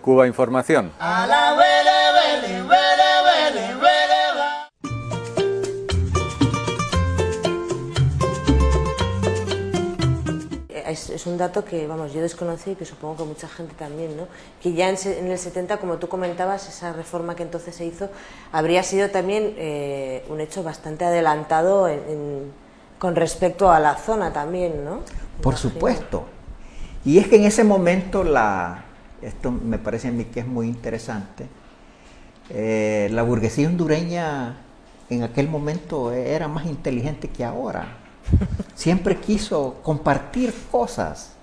Cuba Información. Es un dato que, vamos, yo desconocí y que supongo que mucha gente también, ¿no? Que ya en el 70, como tú comentabas, esa reforma que entonces se hizo, habría sido también un hecho bastante adelantado con respecto a la zona también, ¿no? Por supuesto. Y es que en ese momento, esto me parece a mí que es muy interesante, la burguesía hondureña en aquel momento era más inteligente que ahora. Siempre quiso compartir cosas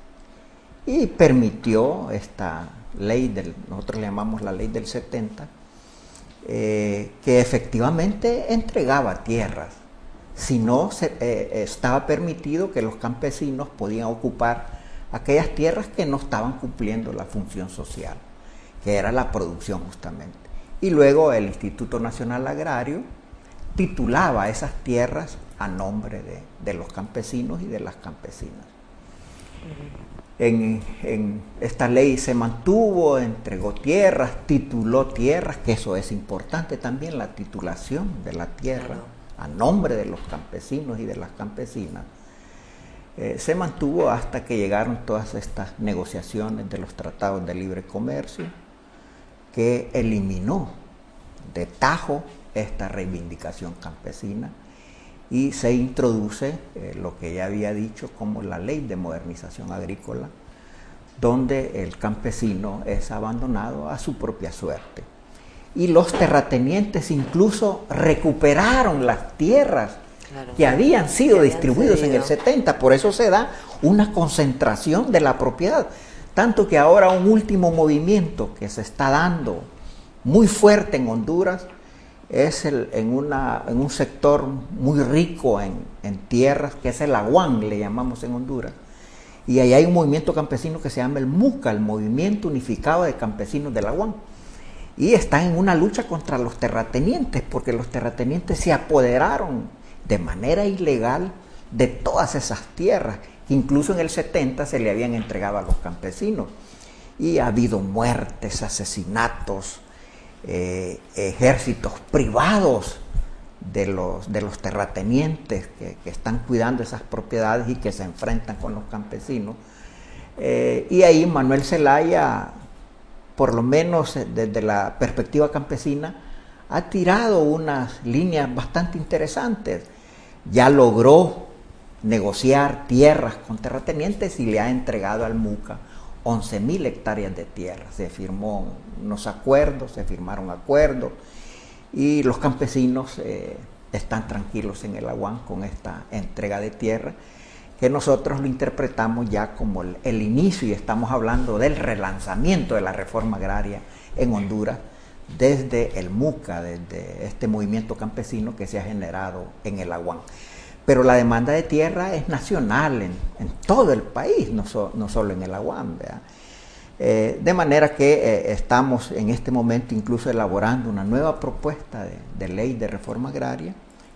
y permitió esta ley, nosotros le llamamos la ley del 70, que efectivamente entregaba tierras. Si no, estaba permitido que los campesinos podían ocupar aquellas tierras que no estaban cumpliendo la función social, que era la producción justamente. Y luego el Instituto Nacional Agrario titulaba esas tierras a nombre de los campesinos y de las campesinas. En esta ley se mantuvo, entregó tierras, tituló tierras, que eso es importante también, la titulación de la tierra a nombre de los campesinos y de las campesinas. Se mantuvo hasta que llegaron todas estas negociaciones de los tratados de libre comercio, que eliminó de tajo esta reivindicación campesina y se introduce lo que ya había dicho como la ley de modernización agrícola, donde el campesino es abandonado a su propia suerte. Y los terratenientes incluso recuperaron las tierras que habían sido distribuidos en el 70, por eso se da una concentración de la propiedad, tanto que ahora un último movimiento que se está dando muy fuerte en Honduras es en un sector muy rico en tierras, que es el Aguán, le llamamos en Honduras, y ahí hay un movimiento campesino que se llama el MUCA, el Movimiento Unificado de Campesinos del Aguán, y están en una lucha contra los terratenientes, porque los terratenientes se apoderaron de manera ilegal de todas esas tierras, que incluso en el 70 se le habían entregado a los campesinos, y ha habido muertes, asesinatos, ejércitos privados de los terratenientes que están cuidando esas propiedades y que se enfrentan con los campesinos. Y ahí Manuel Zelaya, por lo menos desde la perspectiva campesina, ha tirado unas líneas bastante interesantes. Ya logró negociar tierras con terratenientes y le ha entregado al MUCA 11.000 hectáreas de tierra. Se firmó unos acuerdos, se firmaron acuerdos y los campesinos están tranquilos en el Aguán con esta entrega de tierra, que nosotros lo interpretamos ya como el inicio, y estamos hablando del relanzamiento de la reforma agraria en Honduras desde el MUCA, desde este movimiento campesino que se ha generado en el Aguán. Pero la demanda de tierra es nacional en todo el país, no solo en el Aguán, ¿verdad? De manera que estamos en este momento incluso elaborando una nueva propuesta de ley de reforma agraria,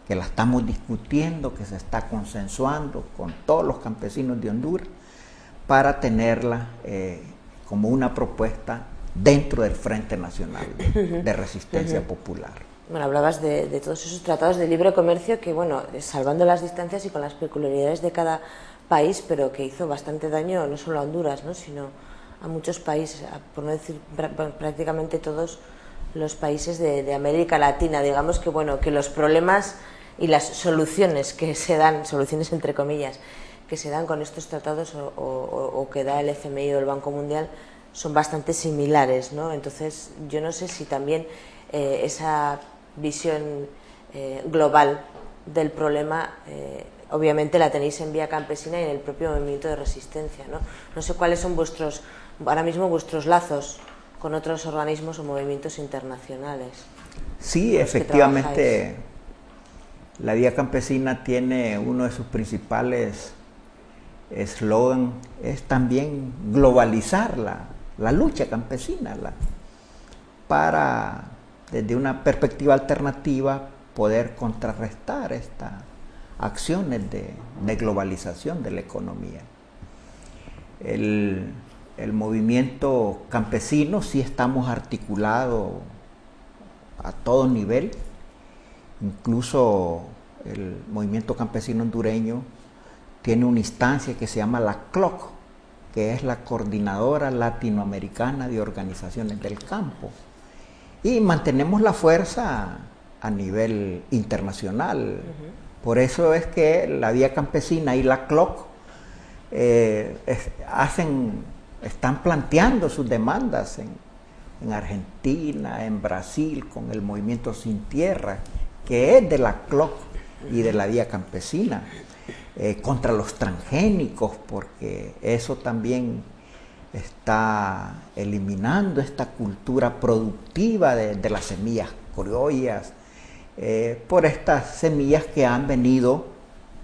que la estamos discutiendo, que se está consensuando con todos los campesinos de Honduras, para tenerla como una propuesta dentro del Frente Nacional de Resistencia Popular. Bueno, hablabas de todos esos tratados de libre comercio que, bueno, salvando las distancias y con las peculiaridades de cada país, pero que hizo bastante daño no solo a Honduras, ¿no?, sino a muchos países, por no decir prácticamente todos los países de América Latina. Digamos que, bueno, que los problemas y las soluciones que se dan, soluciones entre comillas, que se dan con estos tratados o que da el FMI o el Banco Mundial son bastante similares, ¿no? Entonces, yo no sé si también esa visión global del problema obviamente la tenéis en Vía Campesina y en el propio movimiento de resistencia, ¿no? No sé cuáles son ahora mismo vuestros lazos con otros organismos o movimientos internacionales. Sí, efectivamente, la Vía Campesina tiene uno de sus principales eslogan, es también globalizar la lucha campesina, para, desde una perspectiva alternativa, poder contrarrestar estas acciones de globalización de la economía. el movimiento campesino sí estamos articulados a todo nivel, incluso el movimiento campesino hondureño tiene una instancia que se llama la CLOC, que es la Coordinadora Latinoamericana de Organizaciones del Campo, y mantenemos la fuerza a nivel internacional. Por eso es que la Vía Campesina y la CLOC están planteando sus demandas en Argentina, en Brasil, con el movimiento Sin Tierra, que es de la CLOC y de la Vía Campesina, contra los transgénicos, porque eso también está eliminando esta cultura productiva de las semillas criollas, por estas semillas que han venido,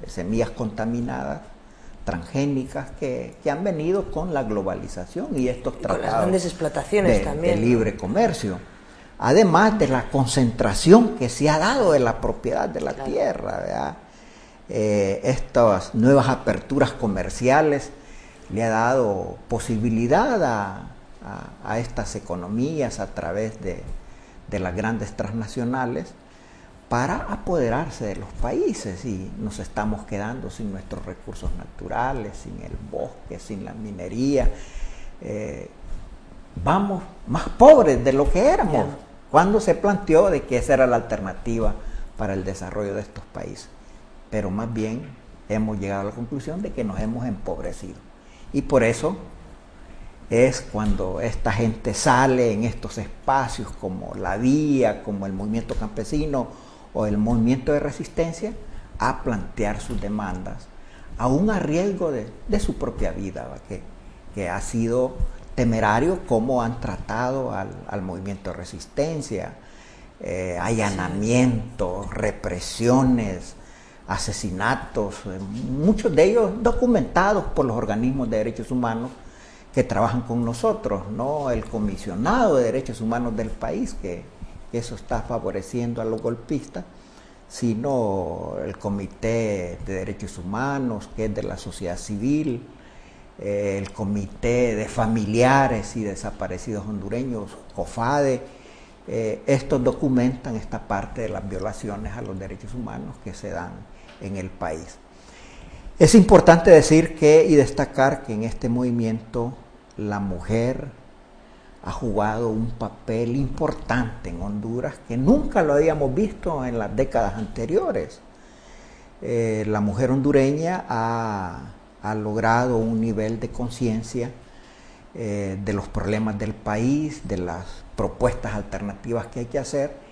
semillas contaminadas, transgénicas, que han venido con la globalización y estos tratados con las grandes explotaciones también, de libre comercio. Además de la concentración que se ha dado de la propiedad de la tierra, ¿verdad? Estas nuevas aperturas comerciales le ha dado posibilidad a estas economías a través de las grandes transnacionales para apoderarse de los países, y nos estamos quedando sin nuestros recursos naturales, sin el bosque, sin la minería. Vamos más pobres de lo que éramos cuando se planteó de que esa era la alternativa para el desarrollo de estos países. Pero más bien hemos llegado a la conclusión de que nos hemos empobrecido. Y por eso es cuando esta gente sale en estos espacios como la Vía, como el movimiento campesino o el movimiento de resistencia, a plantear sus demandas, aún a riesgo de su propia vida, que ha sido temerario cómo han tratado al movimiento de resistencia, allanamientos, represiones, asesinatos, muchos de ellos documentados por los organismos de derechos humanos que trabajan con nosotros, no el comisionado de derechos humanos del país, que eso está favoreciendo a los golpistas, sino el Comité de Derechos Humanos, que es de la sociedad civil, el Comité de Familiares y Desaparecidos Hondureños, COFADE. Estos documentan esta parte de las violaciones a los derechos humanos que se dan en el país. Es importante decir y destacar que en este movimiento la mujer ha jugado un papel importante en Honduras que nunca lo habíamos visto en las décadas anteriores. La mujer hondureña ha logrado un nivel de conciencia de los problemas del país, de las propuestas alternativas que hay que hacer,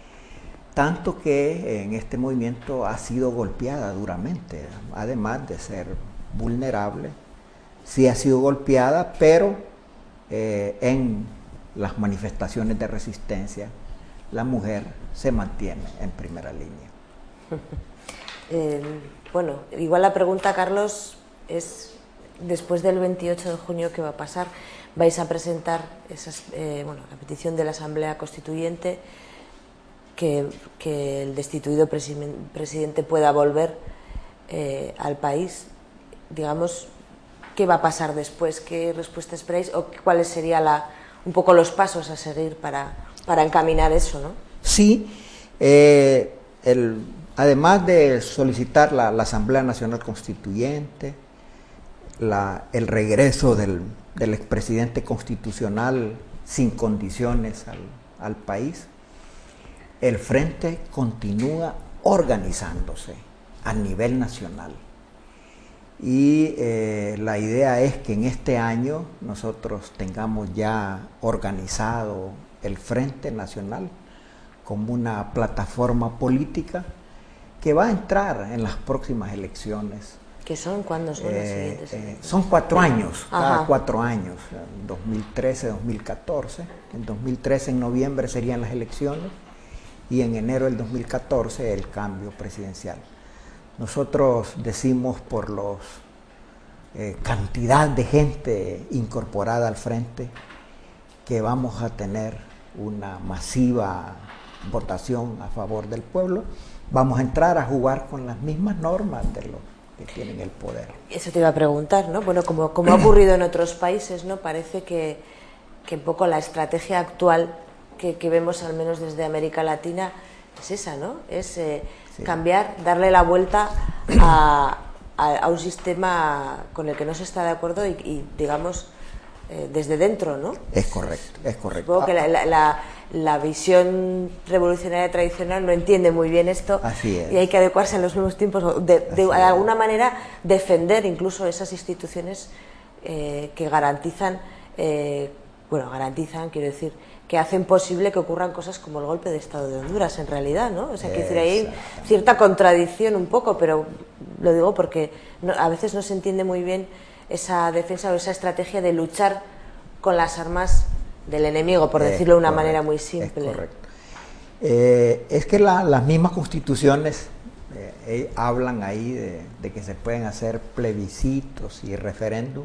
tanto que en este movimiento ha sido golpeada duramente, además de ser vulnerable, sí ha sido golpeada, pero en las manifestaciones de resistencia la mujer se mantiene en primera línea. Bueno, igual la pregunta, Carlos, es después del 28 de junio, ¿qué va a pasar? Vais a presentar la petición de la Asamblea Constituyente que el destituido presidente pueda volver al país. Digamos, ¿qué va a pasar después? ¿Qué respuesta esperáis? ¿O cuáles serían un poco los pasos a seguir para encaminar eso, ¿no? Sí, además de solicitar la Asamblea Nacional Constituyente, el regreso del expresidente constitucional sin condiciones al país, el Frente continúa organizándose a nivel nacional. Y la idea es que en este año nosotros tengamos ya organizado el Frente Nacional como una plataforma política que va a entrar en las próximas elecciones. ¿Qué son? ¿Cuándo son las siguientes elecciones? Son 4 años, cada 4 años, 2013, 2014. En 2013, en noviembre, serían las elecciones y en enero del 2014 el cambio presidencial. Nosotros decimos por cantidad de gente incorporada al frente que vamos a tener una masiva votación a favor del pueblo. Vamos a entrar a jugar con las mismas normas que tienen el poder. Eso te iba a preguntar, ¿no? Bueno, como ha ocurrido en otros países, ¿no? Parece que un poco la estrategia actual que vemos, al menos desde América Latina, es esa, ¿no? Es sí, cambiar, darle la vuelta a un sistema con el que no se está de acuerdo y digamos, desde dentro, ¿no? Es correcto, es correcto. Supongo que la visión revolucionaria tradicional no entiende muy bien esto. Así es. Y hay que adecuarse a los nuevos tiempos, de alguna manera defender incluso esas instituciones que garantizan, quiero decir, que hacen posible que ocurran cosas como el golpe de Estado de Honduras, en realidad, ¿no? O sea, quiero decir, hay cierta contradicción un poco, pero lo digo porque a veces no se entiende muy bien esa defensa o esa estrategia de luchar con las armas del enemigo, por decirlo de una manera muy simple. Es correcto. Es que las mismas constituciones hablan ahí de que se pueden hacer plebiscitos y referéndum,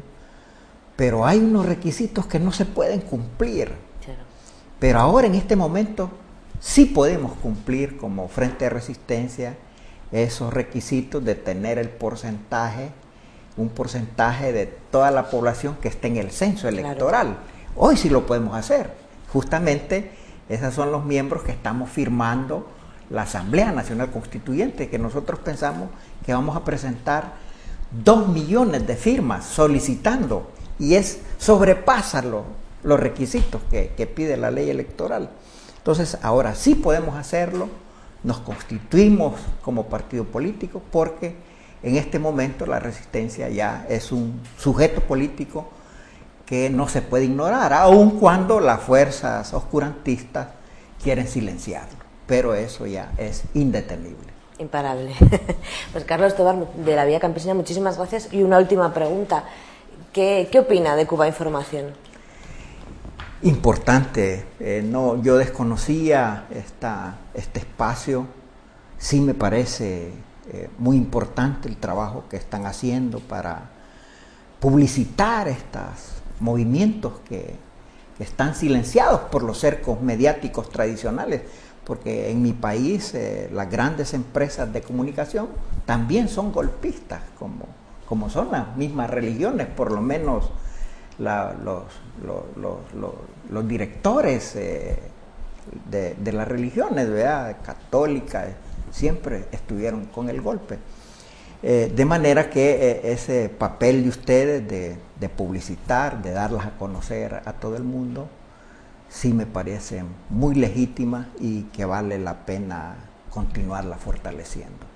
pero hay unos requisitos que no se pueden cumplir. Claro. Pero ahora, en este momento, sí podemos cumplir como Frente de Resistencia esos requisitos de tener un porcentaje de toda la población que esté en el censo electoral. Claro. Hoy sí lo podemos hacer. Justamente, esos son los miembros que estamos firmando la Asamblea Nacional Constituyente, que nosotros pensamos que vamos a presentar 2 millones de firmas solicitando, y sobrepasa los requisitos que pide la ley electoral. Entonces, ahora sí podemos hacerlo, nos constituimos como partido político, porque en este momento la Resistencia ya es un sujeto político que no se puede ignorar, aun cuando las fuerzas oscurantistas quieren silenciarlo, pero eso ya es indetenible. Imparable. Pues Carlos Tobar, de la Vía Campesina, muchísimas gracias. Y una última pregunta, ¿qué opina de Cuba Información? Importante, yo desconocía este espacio, sí me parece muy importante el trabajo que están haciendo para publicitar estos movimientos que están silenciados por los cercos mediáticos tradicionales, porque en mi país las grandes empresas de comunicación también son golpistas, como son las mismas religiones, por lo menos los directores de las religiones, ¿verdad?, católicas, siempre estuvieron con el golpe. De manera que ese papel de ustedes de publicitar, de darlas a conocer a todo el mundo, sí me parece muy legítima y que vale la pena continuarla fortaleciendo.